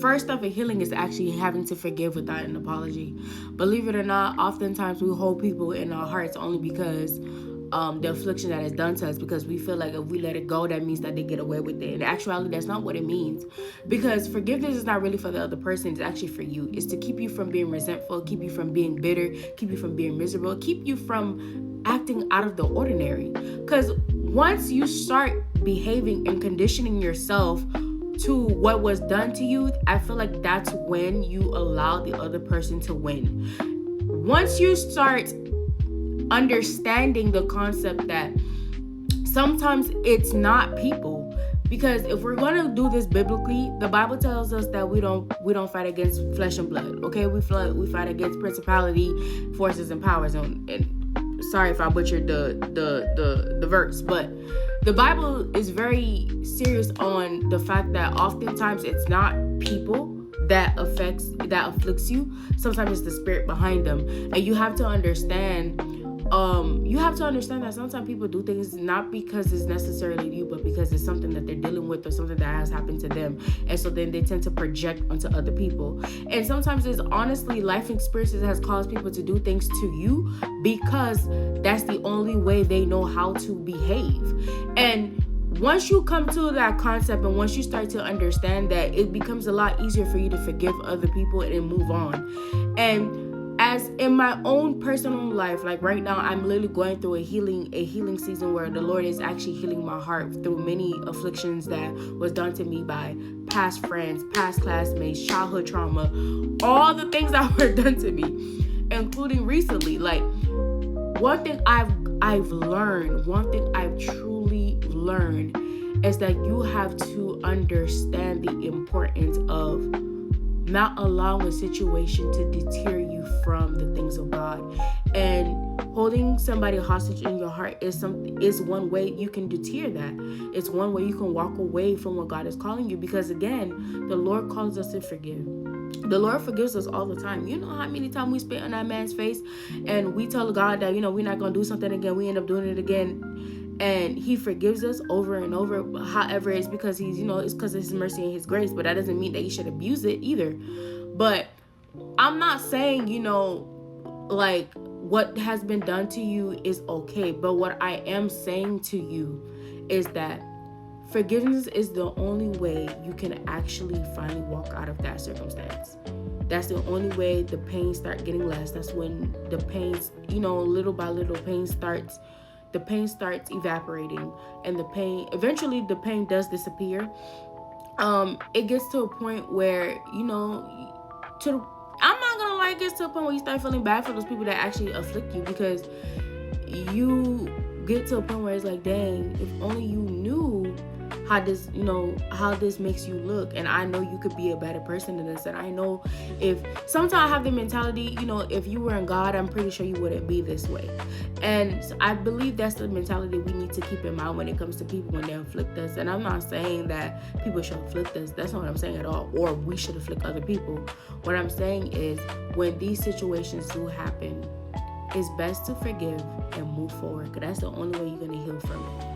first step of healing is actually having to forgive without an apology. Believe it or not, oftentimes we hold people in our hearts only because the affliction that is done to us, because we feel like if we let it go, that means that they get away with it. In actuality, that's not what it means, because forgiveness is not really for the other person. It's actually for you. It's to keep you from being resentful, keep you from being bitter, keep you from being miserable, keep you from acting out of the ordinary. Because once you start behaving and conditioning yourself to what was done to you, I feel like that's when you allow the other person to win. Once you start understanding the concept that sometimes it's not people, because if we're gonna do this biblically, the Bible tells us that we don't fight against flesh and blood. Okay, we fight against principality, forces, and powers. And sorry if I butchered the verse, but the Bible is very serious on the fact that oftentimes it's not people that afflicts you. Sometimes it's the spirit behind them, and you have to understand. That sometimes people do things not because it's necessarily you, but because it's something that they're dealing with or something that has happened to them. And so then they tend to project onto other people. And sometimes it's honestly life experiences has caused people to do things to you because that's the only way they know how to behave. And once you come to that concept and once you start to understand that, it becomes a lot easier for you to forgive other people and move on. And as in my own personal life, like right now, I'm literally going through a healing season where the Lord is actually healing my heart through many afflictions that was done to me by past friends, past classmates, childhood trauma, all the things that were done to me, including recently. Like, one thing I've learned, one thing I've truly learned is that you have to understand the importance of not allowing a situation to deter you from the things of God. And holding somebody hostage in your heart is one way you can deter that. It's one way you can walk away from what God is calling you, because again, the Lord calls us to forgive. The Lord forgives us all the time. You know how many times we spit on that man's face and we tell God that, we're not going to do something again. We end up doing it again. And he forgives us over and over. However, it's because it's because of his mercy and his grace. But that doesn't mean that you should abuse it either. But I'm not saying, like what has been done to you is okay. But what I am saying to you is that forgiveness is the only way you can actually finally walk out of that circumstance. That's the only way the pain starts getting less. That's when the pains, little by little, the pain starts evaporating, and eventually the pain does disappear. It gets to a point where, I'm not gonna lie, it gets to a point where you start feeling bad for those people that actually afflict you, because you get to a point where it's like, dang, if only you knew how this makes you look. And I know you could be a better person than this. And I know if sometimes I have the mentality, if you were in God, I'm pretty sure you wouldn't be this way. And I believe that's the mentality we need to keep in mind when it comes to people when they afflict us. And I'm not saying that people should afflict us. That's not what I'm saying at all. Or we should afflict other people. What I'm saying is, when these situations do happen, it's best to forgive and move forward, because that's the only way you're going to heal from it.